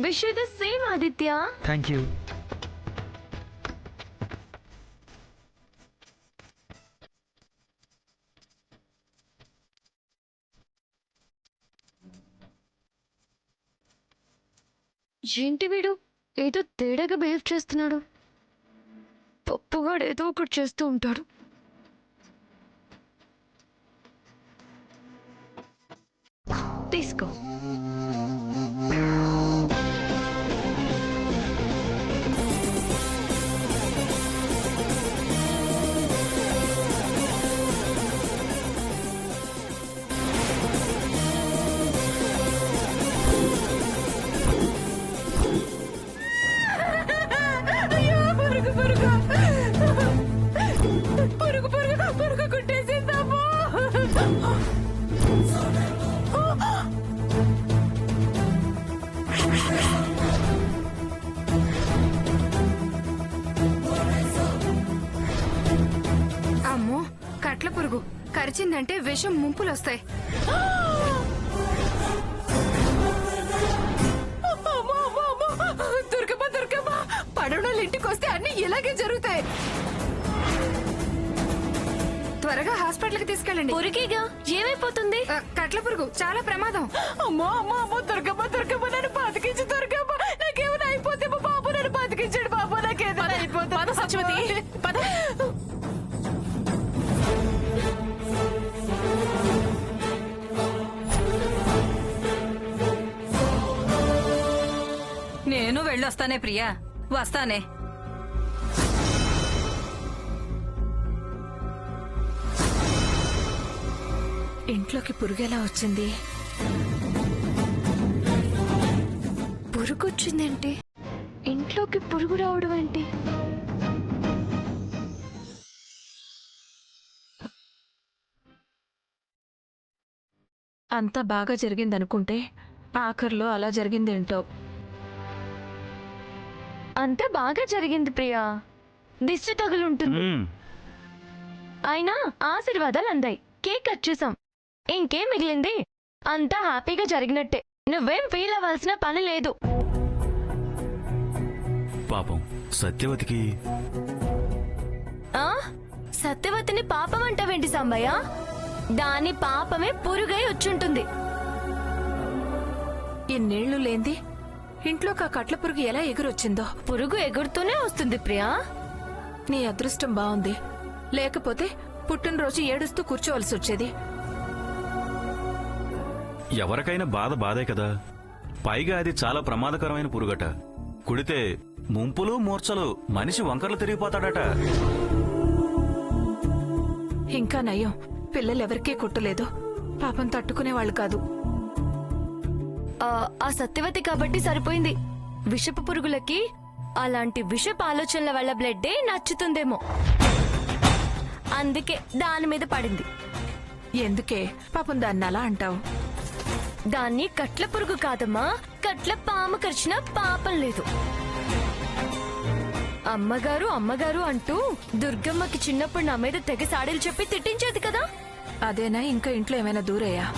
Wish you the same Aditya. Thank you. ఏంటి వీడు ఏదో తేడాగా బిహేవ్ చేస్తున్నాడు. పప్పుగాడు ఏదో ఒకటి చేస్తూ ఉంటాడు. తీసుకో. అమ్మో, కట్ల పురుగు కరిచిందంటే విషం ముంపులొస్తాయి. దుర్గమ్మ దుర్గమ్మ, పడవలు ఇంటికి వస్తే అన్ని ఇలాగే జరుగుతాయి. త్వరగా హాస్పిటల్కి తీసుకెళ్ళండి. పురికిగా ఏమైపోతుంది? కట్ల పురుగు చాలా ప్రమాదం. అమ్మో అమ్మో అమ్మో, దుర్గమ్మ దుర్గమ్మ, నన్ను బతికించు దుర్గమ్మ. నాకేమైనా అయిపోతే మా బాబు నన్ను బతికించాడు. బాబు నాకేదైనా అయిపోతే సత్యవతి పద. నేను వెళ్ళొస్తానే ప్రియా, వస్తానే. ఇంట్లోకి పురుగు ఎలా వచ్చింది? పురుగు వచ్చిందేంటి? ఇంట్లోకి పురుగు రావడం ఏంటి? అంతా బాగా జరిగిందనుకుంటే ఆఖర్లో అలా జరిగిందేంటో. అంతా బాగా జరిగింది ప్రియా. దిష్టి తగులుంటుంది. అయినా ఆశీర్వాదాలు అందాయి. కేక్ కట్ చేసాం. ఇంకేం మిగిలింది? అంతా హ్యాపీగా జరిగినట్టే. నువ్వేం ఫీల్ అవ్వాల్సిన పని లేదు. పాపం సత్యవతికి. సత్యవతిని పాపం అంటావేంటి సాంబయ్య? దాని పాపమే పురుగై వచ్చుంటుంది. ఇన్నేళ్లు లేంది ఇంట్లోకి ఆ కట్ల పురుగు ఎలా ఎగురొచ్చిందో. పురుగు ఎగురుతూనే వస్తుంది ప్రియా. నీ అదృష్టం బాగుంది, లేకపోతే పుట్టినరోజు ఏడుస్తూ కూర్చోవలసి వచ్చేది. ఎవరికైనా బాధ బాధే కదా. పైగా అది చాలా ప్రమాదకరమైన పురుగట. కుడితే ముంపులు మూర్ఛలు, మనిషి వంకర్లు తిరిగిపోతాడట. ఇంకా నయం, పిల్లలెవరికీ కుట్టలేదు. పాపం తట్టుకునేవాళ్లు కాదు. ఆ సత్యవతి కాబట్టి సరిపోయింది. విషపు పురుగులకి అలాంటి విషపు ఆలోచనల వల్ల బ్లడ్డే నచ్చుతుందేమో. అందుకే దాని మీద పడింది. ఎందుకే పాపం దాన్ని అలా అంటావు? దాన్ని కట్ల పురుగు కాదమ్మా, కట్ల పాము కరిచిన పాపం లేదు. అమ్మగారు అమ్మగారు అంటూ దుర్గమ్మకి చిన్నప్పుడు నా మీద తెగ సాడీలు చెప్పి తిట్టించేది కదా. అదేనా? ఇంకా ఇంట్లో ఏమైనా దూరయ్యా?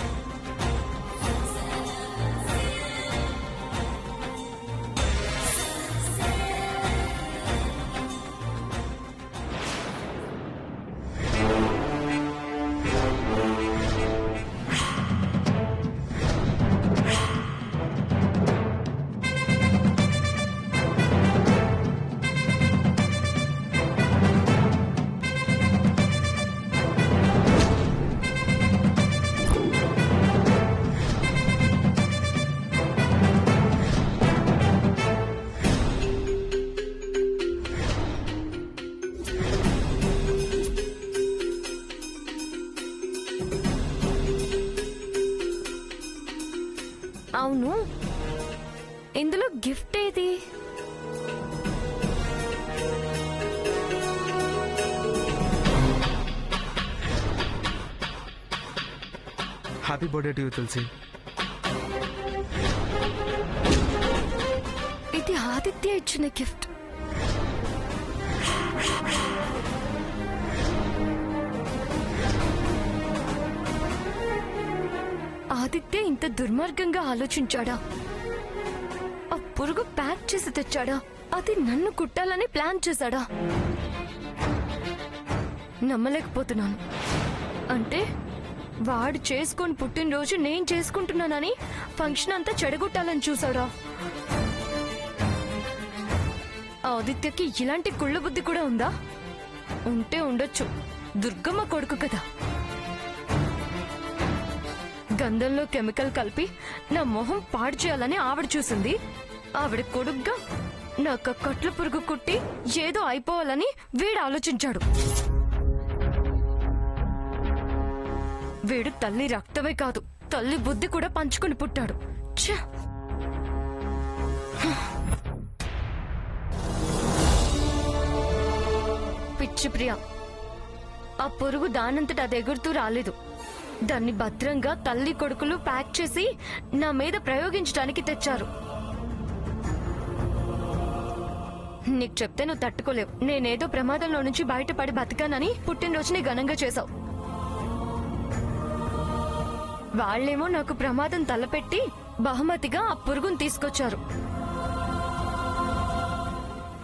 అవును, ఇందులో గిఫ్ట్ ఏది? హ్యాపీ బర్త్డే టు యూ తులసి. ఇది ఆదిత్య ఇచ్చిన గిఫ్ట్. ఆదిత్య ఇంత దుర్మార్గంగా ఆలోచించాడా? పురుగు ప్యాక్ చేసి తెచ్చాడా? అది నన్ను కుట్టాలని ప్లాన్ చేశాడా? నమ్మలేకపోతున్నాను. అంటే వాడు చేసుకొని పుట్టినరోజు నేను చేసుకుంటున్నానని ఫంక్షన్ అంతా చెడగొట్టాలని చూసాడా? ఆదిత్యకి ఇలాంటి కుళ్ళ బుద్ధి కూడా ఉందా? ఉంటే ఉండొచ్చు. దుర్గమ్మ కొడుకు కదా. గంధంలో కెమికల్ కలిపి నా మొహం పాడు చేయాలని ఆవిడ చూసింది. ఆవిడ కొడుగ్గా నాకు కట్ల పురుగు కుట్టి ఏదో అయిపోవాలని వీడు ఆలోచించాడు. వీడు తల్లి రక్తమే కాదు, తల్లి బుద్ధి కూడా పంచుకుని పుట్టాడు. ఛ! పిచ్చి ప్రియా, ఆ పురుగు దానంతట అది ఎగురుతూ రాలేదు. దాన్ని భద్రంగా తల్లి కొడుకులు ప్యాక్ చేసి నా మీద ప్రయోగించడానికి తెచ్చారు. నీకు చెప్తే నువ్వు తట్టుకోలేవు. నేనేదో ప్రమాదంలో నుంచి బయటపడి బతికానని పుట్టినరోజుని ఘనంగా చేశావు. వాళ్ళేమో నాకు ప్రమాదం తలపెట్టి బహుమతిగా ఆ పురుగును తీసుకొచ్చారు.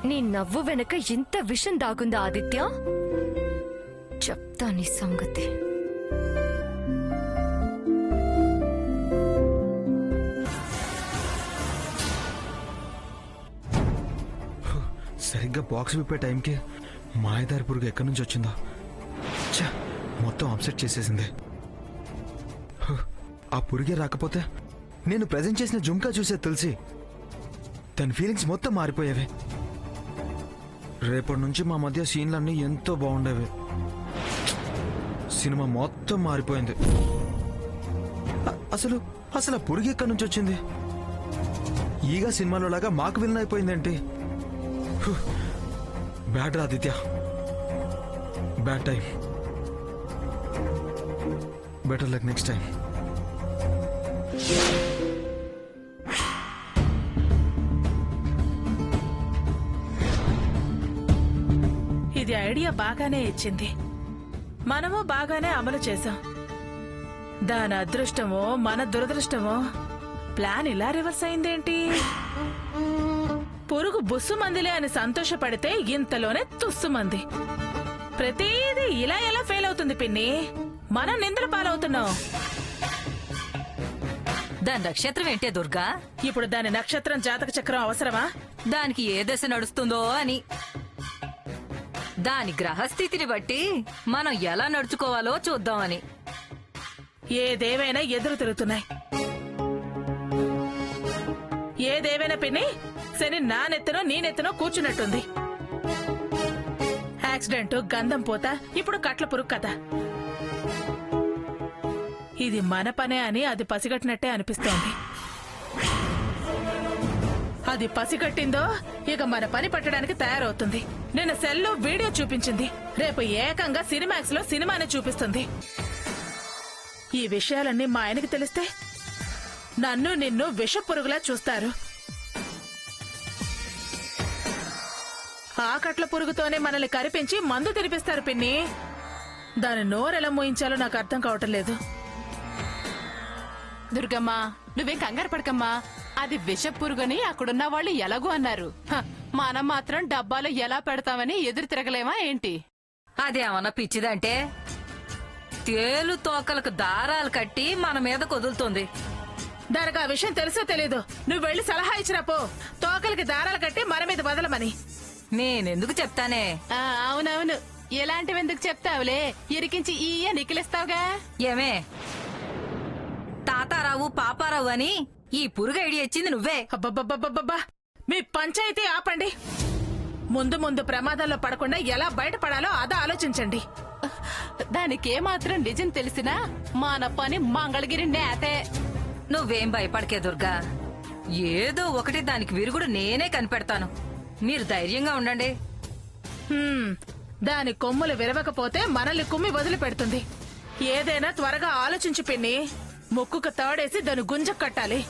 నీ నవ్వు వెనక ఇంత విషం దాగుందా ఆదిత్య? చెప్తా నీ సంగతి. సరిగ్గా బాక్స్ విప్పే టైంకి మాయదారి పురుగు ఎక్కడి నుంచి వచ్చిందో ఛ! మొత్తం అప్సెట్ చేసేసింది. హ! ఆ పురుగే రాకపోతే నేను ప్రెజెంట్ చేసిన జుంకా చూసే తులసి తన ఫీలింగ్స్ మొత్తం మారిపోయేవి. రేపటి నుంచి మా మధ్య సీన్లన్నీ ఎంతో బాగుండేవి. సినిమా మొత్తం మారిపోయింది. అసలు అసలు ఆ పురుగు ఎక్కడి నుంచి వచ్చింది? ఈగా సినిమాలో లాగా మాకు విలన్ అయిపోయిందేంటి? Bad Aditya, bad time. Better luck next time. ఇది ఐడియా బాగానే ఇచ్చింది, మనము బాగానే అమలు చేశాం. దాని అదృష్టమో మన దురదృష్టమో ప్లాన్ ఇలా రివర్స్ అయిందేంటి? పురుగు బుస్సుమందిలే అని సంతోషపడితే ఇంతలోనే తుస్సుమంది. ప్రతిదీ ఇలా ఎలా ఫెయిల్ అవుతుంది పిన్ని? మనం నిందల పాలవుతున్నాం. దాని నక్షత్రం ఏంటే దుర్గా? ఇప్పుడు దాని నక్షత్రం జాతక చక్రం అవసరమా? దానికి ఏ దశ నడుస్తుందో అని. దాని గ్రహస్థితిని బట్టి మనం ఎలా నడుచుకోవాలో చూద్దామని. ఏదేవైనా ఎదురు తిరుగుతున్నాయి. ఏదేవైనా పిన్ని, శని నా నెత్తనో నీ నెత్తనో కూర్చున్నట్టుంది. యాక్సిడెంట్, గంధం పోత, ఇప్పుడు కట్ల పురుగు కథ. ఇది మన పనే అని అది పసిగట్టినట్టే అనిపిస్తోంది. అది పసిగట్టిందో ఇక మన పని పట్టడానికి తయారవుతుంది. నిన్న సెల్లో వీడియో చూపించింది, రేపు ఏకంగా సినిమాక్స్ లో సినిమాని చూపిస్తుంది. ఈ విషయాలన్నీ మా ఆయనకి తెలిస్తే నన్ను నిన్ను విష పురుగులా చూస్తారు. ఆ కట్ల పురుగుతోనే మనల్ని కరిపించి మందు తినిపిస్తారు పిన్ని. దాని నోరెలా మోయించాలో నాకు అర్థం కావటం లేదు. దుర్గమ్మ, నువ్వేం కంగారు పడకమ్మా. అది విష పురుగుని అక్కడున్న వాళ్ళు ఎలాగూ అన్నారు. మనం మాత్రం డబ్బాలో ఎలా పెడతామని ఎదురు తిరగలేమా ఏంటి? అదేమన్నా పిచ్చిదంటే తేలు తోకలకు దారాలు కట్టి మన మీద కొదులుతుంది. దానికి ఆ విషయం తెలుసో తెలీదు. నువ్వు వెళ్లి సలహా ఇచ్చినా పో, తోకలకి దారాలు కట్టి మన మీద వదలమని. నేనెందుకు చెప్తానే? అవునవును, ఎలాంటివెందుకు చెప్తావులే, ఇరికించి ఈయ నికిలిస్తావుగా. ఏమే తాతారావు పాపారావు అని ఈ పురుగు ఐడియా ఇచ్చింది నువ్వే. అబ్బబ్బబ్బబ్బబ్బా, మీ పంచాయతీ ఆపండి. ముందు ముందు ప్రమాదంలో పడకుండా ఎలా బయటపడాలో అదా ఆలోచించండి. దానికేమాత్రం నిజం తెలిసినా మన పని మంగళగిరి నేతే. నువ్వేం భయపడకే దుర్గా, ఏదో ఒకటి దానికి విరుగుడు నేనే కనిపెడతాను. మీరు ధైర్యంగా ఉండండి. దాని కొమ్ములు విరవకపోతే మనల్ని కుమ్మి వదిలిపెడుతుంది. ఏదైనా త్వరగా ఆలోచించి పిన్ని. ముక్కుకు తాడేసి దాని గుంజ కట్టాలి.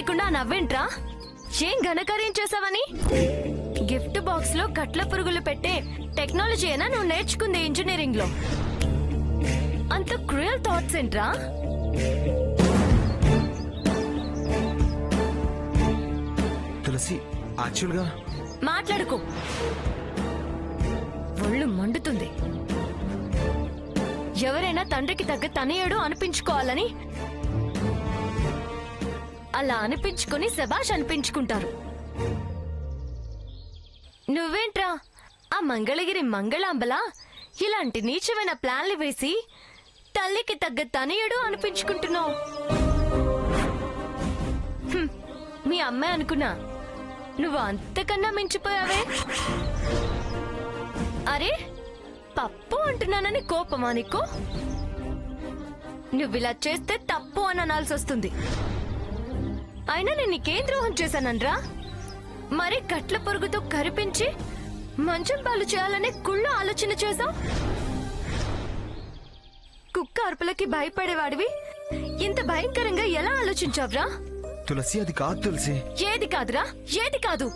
లేకుండా ఆ నవ్వేంట్రా? ఏం ఘనకార్యం చేసావని? గిఫ్ట్ బాక్స్ లో కట్ల పురుగులు పెట్టే టెక్నాలజీ అయినా నువ్వు నేర్చుకుంది ఇంజనీరింగ్ లో. అంత క్రూయల్ థాట్స్ ఏంట్రా? తులసి, యాక్చువల్గా మాట్లాడుకో, ఒళ్ళు మండుతుంది. ఎవరైనా తండ్రికి తగ్గ తనయుడు అనిపించుకోవాలని అలా అనిపించుకుని శబాష్ అనిపించుకుంటారు. నువ్వేంట్రా ఆ మంగళగిరి మంగళాంబలా ఇలాంటి నీచమైన ప్లాన్లు వేసి తల్లికి తగ్గ తనయుడు అనిపించుకుంటున్నావు? మీ అమ్మాయి అనుకున్నా, నువ్వు అంతకన్నా మించిపోయావే. అరే, పప్పు అంటున్నానని కోపమా నీకు? నువ్విలా చేస్తే తప్పు అని అనాల్సి వస్తుంది. అయినా నేను నీకేం ద్రోహం చేశానన్రా? మరి కట్ల పొరుగుతో కరిపించి మంచం పాలు చేయాలనే కుళ్ళు ఆలోచన చేశావు. కుక్క అరుపులకి భయపడేవాడివి ఇంత భయంకరంగా ఎలా ఆలోచించావురా? తులసి, అది కాదు తులసి. ఏది కాదురా? ఏది కాదు?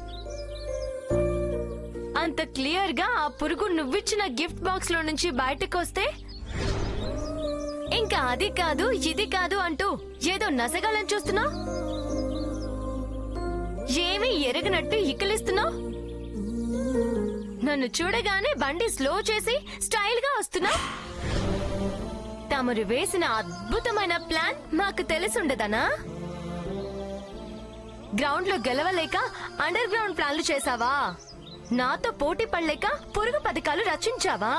అంత క్లియర్ గా ఆ పురుగు నువ్విచ్చిన గిఫ్ట్ బాక్స్ లో నుంచి బయటకు వస్తే ఇంకా అది కాదు ఇది కాదు అంటూ ఏదో నసగాలని చూస్తున్నావు. ఏమీ ఎరగనట్టు ఇక్కలిస్తున్నావు. నన్ను చూడగానే బండి స్లో చేసి స్టైల్ గా వస్తున్నావు. తమరు వేసిన అద్భుతమైన ప్లాన్ మాకు తెలిసుండదనా? గ్రౌండ్ లో గెలవలేక అండర్ గ్రౌండ్ ప్లాన్లు చేసావా? నాతో పోటీ పడలేక పురుగు పథకాలు రచించావా?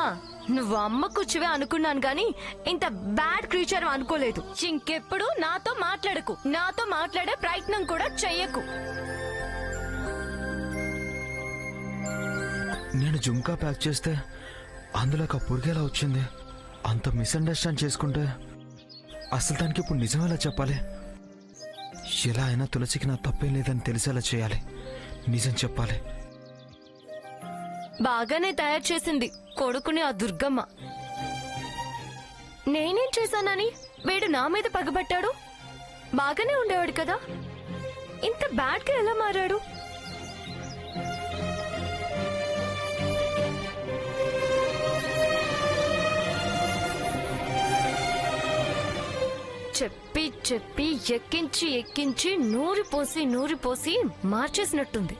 నువ్వు అమ్మ కూర్చువే అనుకున్నాను గాని ఇంత బ్యాడ్ క్రీచర్ అనుకోలేదు. ఇంకెప్పుడు నాతో మాట్లాడకు, నాతో మాట్లాడే ప్రయత్నం కూడా చెయ్యకు. నేను జుంకా ప్యాక్ చేస్తే అందులో ఒక పురుగేలా వచ్చింది. అంత మిస్అండర్స్టాండ్ చేసుకుంటే అసలు దానికి ఇప్పుడు నిజం ఎలా చెప్పాలి? ఎలా అయినా తులసికి నా తప్పేం లేదని తెలిసేలా చేయాలి. నిజం చెప్పాలి. బాగానే తయారు చేసింది కొడుకుని ఆ దుర్గమ్మ. నేనేం చేశానని వీడు నా మీద పగబట్టాడు? బాగానే ఉండేవాడు కదా, ఇంత బ్యాడ్ గా ఎలా మారాడు? చెప్పి చెప్పి ఎక్కించి ఎక్కించి నూరి పోసి మార్చేసినట్టుంది.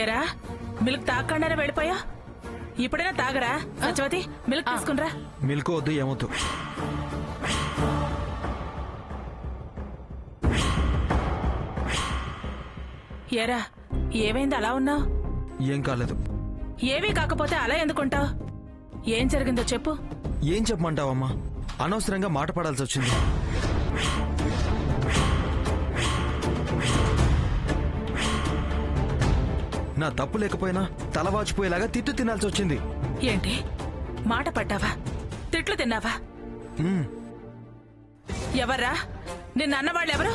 ఎరా, మిల్క్ తాగకుండానే వెళ్ళిపోయా? ఇప్పుడైనా తాగరా? సత్యవతి, మిల్క్ తీసుకునిరా. మిల్క్ వద్దు, ఏమొద్దు. ఎరా, ఏమైంది అలా ఉన్నావు? ఏం కాలేదు. ఏమీ కాకపోతే అలా ఎందుకుంటావు? ఏం జరిగిందో చెప్పు. ఏం చెప్పమంటావమ్మా? అనవసరంగా మాట పడాల్సి వచ్చింది. నా తప్పు లేకపోయినా తలవాచిపోయేలాగా తిట్టు తినాల్సి వచ్చింది. ఏంటి, మాట పడ్డావా? తిట్లు తిన్నావా? ఎవర్రా నిన్న అన్నవాళ్ళెవరు?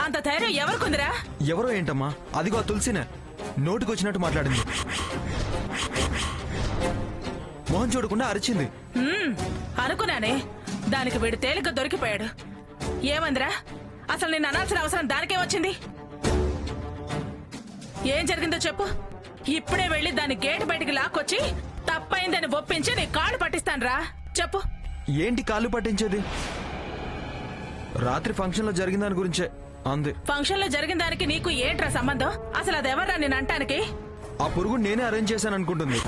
అంత ధైర్యం ఎవరికుందిరా? ఎవరో ఏంటమ్మా, అదిగో ఆ తులసినే నోటికొచ్చినట్టు మాట్లాడింది. మొహం చూడకుండా అరిచింది. అనుకున్నానే, దానికి వీడు తేలిగ్గా దొరికిపోయాడు. ఏమందిరా? అసలు నిన్ను అనాల్సిన అవసరం దానికే వచ్చింది? ఏం జరిగిందో చెప్పు. ఇప్పుడే వెళ్లి దాని గేటు బయటికి లాక్కొచ్చి తప్పైందని ఒప్పించి నీ కాళ్ళు పట్టిస్తానురా. చెప్పు. ఏంటి కాళ్ళు పట్టించేది? రాత్రి ఫంక్షన్ లో జరిగిన దాని గురించే అంది. ఫంక్షన్ లో జరిగిన దానికి నీకు ఏంట్రా సంబంధం? అసలు అదెవర్రా నేను అంటానికి? ఆ పురుగు నేనే అరేంజ్ చేశాను అనుకుంటుంది.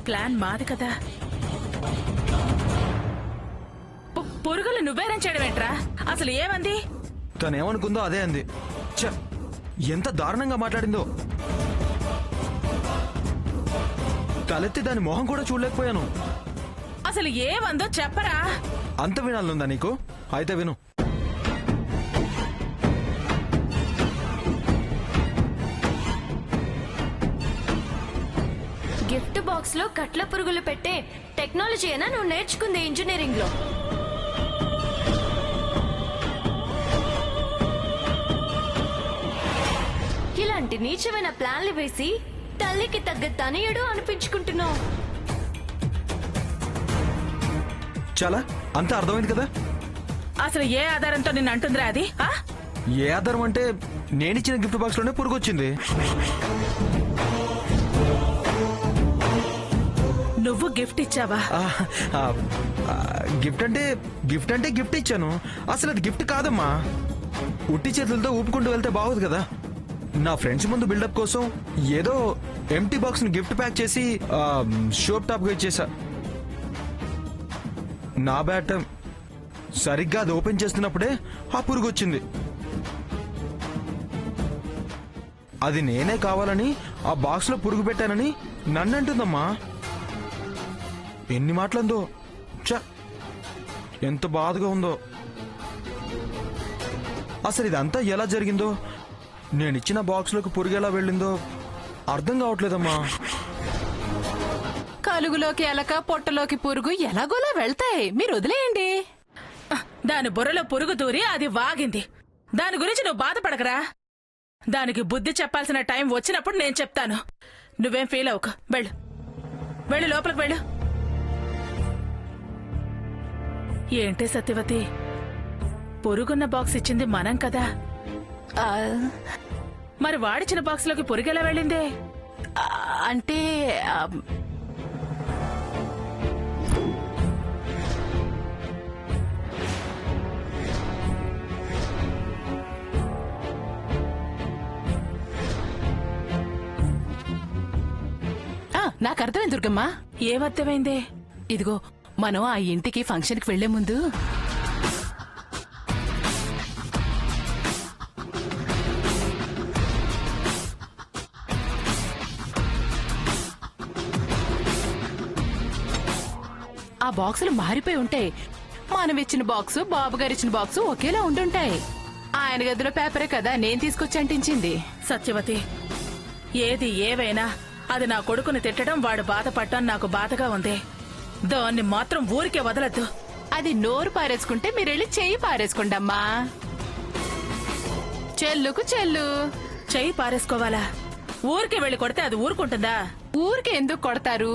ప్లాన్ మాది కదా. పురుగులు నువ్వే అరేంజ్ చేయడం ఏంట్రా? అసలు ఏమంది? తనేమనుకుందో అదే అంది. ఛ, ఎంత దారుణంగా మాట్లాడిందో. తలెత్తి దాని మొహం కూడా చూడలేకపోయాను. అసలు ఏమందో చెప్పరా. అంత వినాలనుందా నీకు? అయితే విను. గిఫ్ట్ బాక్స్ లో కట్ల పురుగులు పెట్టే టెక్నాలజీ అయినా నువ్వు నేర్చుకుంది ఇంజనీరింగ్ లో. ఇలాంటి నీచమైన ప్లాన్లు వేసి తల్లికి తగ్గ తనయుడు అనిపించుకుంటున్నావు. చాలా అంతా అర్థమైంది కదా. అసలు ఏ ఆధారంతో నిన్ను అంటుందిరా అది? ఏ ఆధారం అంటే నేనిచ్చిన గిఫ్ట్ బాక్స్ లోనే పురుగు వచ్చింది. నువ్వు గిఫ్ట్ ఇచ్చావా? గిఫ్ట్ అంటే గిఫ్ట్ ఇచ్చాను. అసలు అది గిఫ్ట్ కాదమ్మా. ఉట్టి చేతులతో ఊపుకుంటూ వెళ్తే బాగోదు కదా. నా ఫ్రెండ్స్ ముందు బిల్డప్ కోసం ఏదో ఎంటీ బాక్స్ ని గిఫ్ట్ ప్యాక్ చేసి షోప్ టాప్ గా ఇచ్చేసా. నా బ్యాడ్ టైం. సరిగ్గా అది ఓపెన్ చేస్తున్నప్పుడే ఆ పురుగు వచ్చింది. అది నేనే కావాలని ఆ బాక్స్ లో పురుగు పెట్టానని నన్ను అంటుందమ్మా. ఎన్ని మాటలందో. చ ఎంత బాధగా ఉందో. అసలు ఇదంతా ఎలా జరిగిందో, నేనిచ్చిన బాక్స్ లోకి పురుగు ఎలా వెళ్ళిందో అర్థం కావట్లేదమ్మా. కలుగులోకి ఎలక పొట్టలోకి పురుగు ఎలాగోలా వెళ్తాయి, మీరు వదిలేయండి. దాని బుర్రలో పురుగు దూరి అది వాగింది. దాని గురించి నువ్వు బాధపడకరా. దానికి బుద్ధి చెప్పాల్సిన టైం వచ్చినప్పుడు నేను చెప్తాను. నువ్వేం ఫీల్ అవ్వకు. వెళ్ళు, వెళ్ళు, లోపలికి వెళ్ళు. ఏంటి సత్యవతి, పురుగున్న బాక్స్ ఇచ్చింది మనం కదా. మరి వాడిచిన బాక్స్ లోకి పురుగు ఎలా వెళ్ళిందే? అంటే నాకు అర్థమైంది దుర్గమ్మ. ఏమర్థమైందే? ఇదిగో, మనం ఆ ఇంటికి ఫంక్షన్కి వెళ్లే ముందు ఆ బాక్సులు మారిపోయి ఉంటాయి. మనం ఇచ్చిన బాక్సు, బాబు గారు ఇచ్చిన బాక్సు ఒకేలా ఉండుంటాయి. ఆయన గదిలో పేపరే కదా నేను తీసుకొచ్చి అంటించింది. సత్యవతి, ఏది ఏవైనా అది నా కొడుకుని తిట్టడం, వాడు బాధపడటం నాకు బాధగా ఉంది. దాన్ని మాత్రం ఊరికే వదలద్దు. అది నోరు పారేసుకుంటే మీరెళ్ళి చెయ్యి పారేసుకోండమ్మా. చెల్లుకు చెల్లు. చెయ్యి పారేసుకోవాలా? ఊరికే వెళ్లి కొడితే అది ఊరుకుంటుందా? ఊరికి ఎందుకు కొడతారు?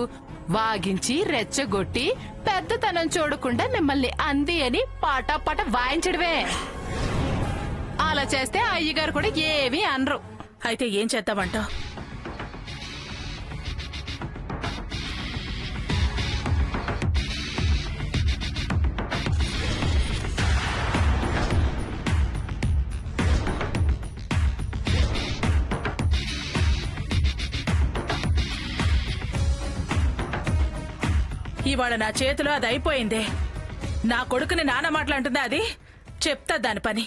వాగించి రెచ్చగొట్టి పెద్దతనం చూడకుండా మిమ్మల్ని అంది అని పాట వాయించడమే. అలా చేస్తే అయ్యగారు కూడా ఏమీ అనరు. అయితే ఏం చేద్దామంటావ్? ఇవాళ నా చేతిలో అది అయిపోయిందే. నా కొడుకుని నాన్న మాట్లాడుతుందా అది? చెప్తా దాని పని.